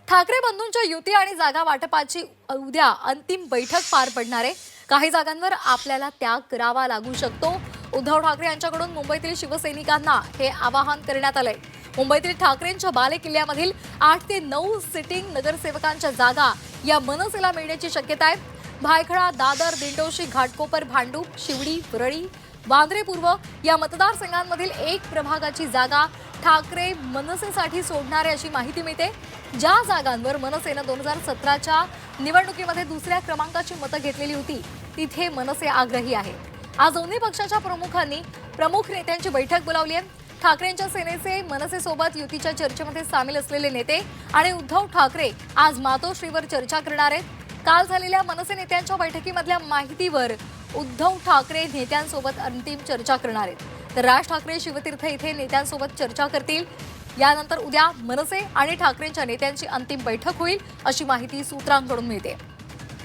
ठाकरे बंधूंच्या युती आणि जागा वाटपाची उद्या अंतिम बैठक पार पडणार आहे। काही जागांवर आपल्याला त्याग करावा लागू शकतो। उद्धव ठाकरे यांच्याकडून मुंबईतील शिवसैनिकांना हे आवाहन करण्यात आलंय। मुंबईतील ठाकरेंच्या बालेकिल्ल्यामधील 8 ते 9 सिटिंग नगरसेवकांच्या जागा या मनसेला मिळण्याची शक्यता आहे। भायखळा, दादर, दिंडोशी, घाटकोपर, भांडूप, शिवडी, वरळी, वांद्रे पूर्व या मतदारसंघांमधील एक प्रभागाची जागा ठाकरे मनसेसाठी सोडणार आहे अशी माहिती मिळते। ज्या जागांवर मनसेनं 2017च्या निवडणुकीमध्ये दुसऱ्या क्रमांकाची मतं घेतलेली होती तिथे मनसे आग्रही आहे। आज दोन्ही पक्षाच्या प्रमुख नेत्यांची बैठक बोलावली आहे। ठाकरेंच्या सेनेचे मनसेसोबत युतीच्या चर्चेमध्ये सामील असलेले नेते आणि उद्धव ठाकरे आज मातोश्रीवर चर्चा करणार आहेत। काल झालेल्या मनसे नेत्यांच्या बैठकीमधल्या माहितीवर उद्धव ठाकरे नेत्यांसोबत अंतिम चर्चा करणार आहेत। तर राज ठाकरे शिवतीर्थ इथे नेत्यांसोबत चर्चा करतील। यानंतर उद्या मनसे आणि ठाकरेंच्या नेत्यांची अंतिम बैठक होईल अशी माहिती सूत्रांकडून मिळते।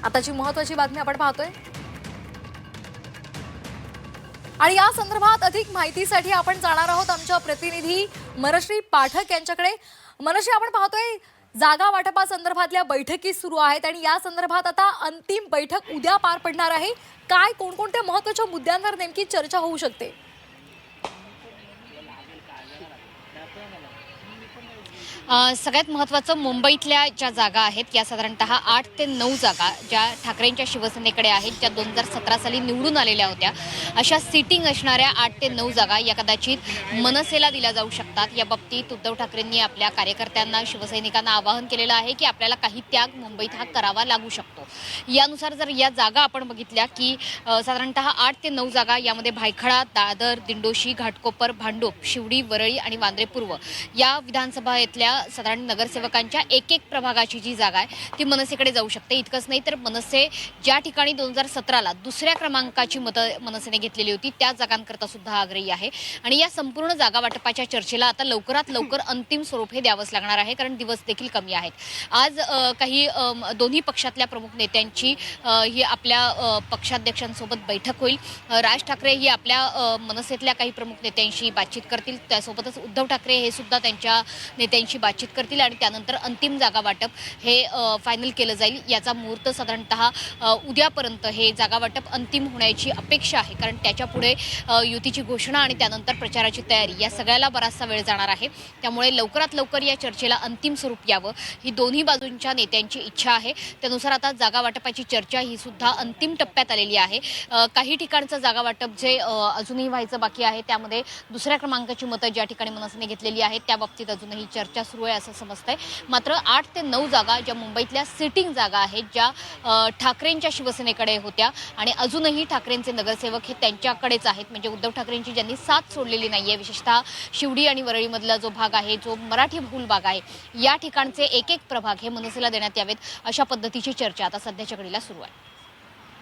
आताची महत्त्वाची बातमी आपण पाहतोय आणि या संदर्भात अधिक माहितीसाठी आपण जाणार आहोत आमच्या प्रतिनिधी मनश्री पाठक यांच्याकडे। मनश्री, आपण पाहतोय जागा वाटपा संदर्भातल्या बैठकी सुरू आहेत आणि या संदर्भात आता अंतिम बैठक उद्या पार पडणार आहे। काय कोणकोणत्या महत्त्वाच्या मुद्द्यांवर नेमकी चर्चा होऊ शकते? सगळ्यात महत्त्वाचं मुंबईतल्या ज्या जागा आहेत या साधारणतः 8 ते 9 जागा ज्या ठाकरेंच्या शिवसेनेकडे आहेत, ज्या 2017 साली निवडून आलेल्या होत्या, अशा सिटिंग असणाऱ्या 8 ते 9 जागा या कदाचित मनसेला दिल्या जाऊ शकतात। या बाबतीत उद्धव ठाकरेंनी आपल्या कार्यकर्त्यांना, शिवसैनिकांना आवाहन केलेलं आहे की आपल्याला काही त्याग मुंबईत हा करावा लागू शकतो। यानुसार जर या जागा आपण बघितल्या की साधारणतः 8 ते 9 जागा यामध्ये भायखळा, दादर, दिंडोशी, घाटकोपर, भांडूप, शिवडी, वरळी आणि वांद्रे पूर्व या विधानसभा येथल्या साधारण नगरसेवकांच्या एक प्रभागाची जी जागा आहे ती मनसेकडे जाऊ शकते। इतकंच नाही तर मनसे ज्या ठिकाणी 2017ला दुसऱ्या क्रमांकाची मतं मनसेने घेतलेली होती त्या जागांकरता सुद्धा आग्रही आहे। आणि या संपूर्ण जागा वाटपाच्या चर्चेला आता लवकरात लवकर अंतिम स्वरूप हे द्यावंच लागणार आहे, कारण दिवस देखील कमी आहेत। आज काही दोन्ही पक्षातल्या प्रमुख नेत्यांची ही आपल्या पक्षाध्यक्षांसोबत बैठक होईल। राज ठाकरे ही आपल्या मनसेतल्या काही प्रमुख नेत्यांशी बातचीत करतील, त्यासोबतच उद्धव ठाकरे हे सुद्धा त्यांच्या नेत्यांशी बातचीत करतील आणि त्यानंतर अंतिम जागा वाटप हे फायनल केलं जाईल। याचा मुहूर्त साधारणतः उद्यापर्यंत हे जागा वाटप अंतिम होण्याची अपेक्षा आहे, कारण त्याच्या पुढे युतीची घोषणा आणि त्यानंतर प्रचाराची तयारी या सगळ्याला बराचसा वेळ जाणार आहे। त्यामुळे लवकरात लवकर या चर्चेला अंतिम स्वरूप यावं ही दोन्ही बाजूंच्या नेत्यांची इच्छा आहे। त्यानुसार आता जागा वाटपाची चर्चा ही सुद्धा अंतिम टप्प्यात आलेली आहे। काही ठिकाणचं जागा वाटप जे अजूनही व्हायचं बाकी आहे, त्यामध्ये दुसऱ्या क्रमांकाची मतं ज्या ठिकाणी मनसेने घेतलेली आहेत त्या बाबतीत अजूनही चर्चा सुरू आहे असं समजतंय। मात्र 8 ते 9 जागा ज्या मुंबईतल्या सिटिंग जागा आहेत, ज्या ठाकरेंच्या शिवसेनेकडे होत्या आणि अजूनही ठाकरेंचे नगरसेवक हे त्यांच्याकडेच आहेत, म्हणजे उद्धव ठाकरेंची ज्यांनी साथ सोडलेली नाहीये, विशेषतः शिवडी आणि वरळीमधला जो भाग आहे, जो मराठी बहुल भाग आहे, या ठिकाणचे एक प्रभाग हे मनसेला देण्यात यावेत अशा पद्धतीची चर्चा आता सध्याच्या घडीला सुरू आहे।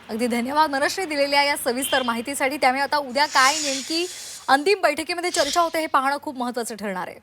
अगदी धन्यवाद मनश्री दिलेल्या या सविस्तर माहितीसाठी। त्यामुळे आता उद्या काय नेमकी अंतिम बैठकीमध्ये चर्चा होते हे पाहणं खूप महत्त्वाचं ठरणार आहे।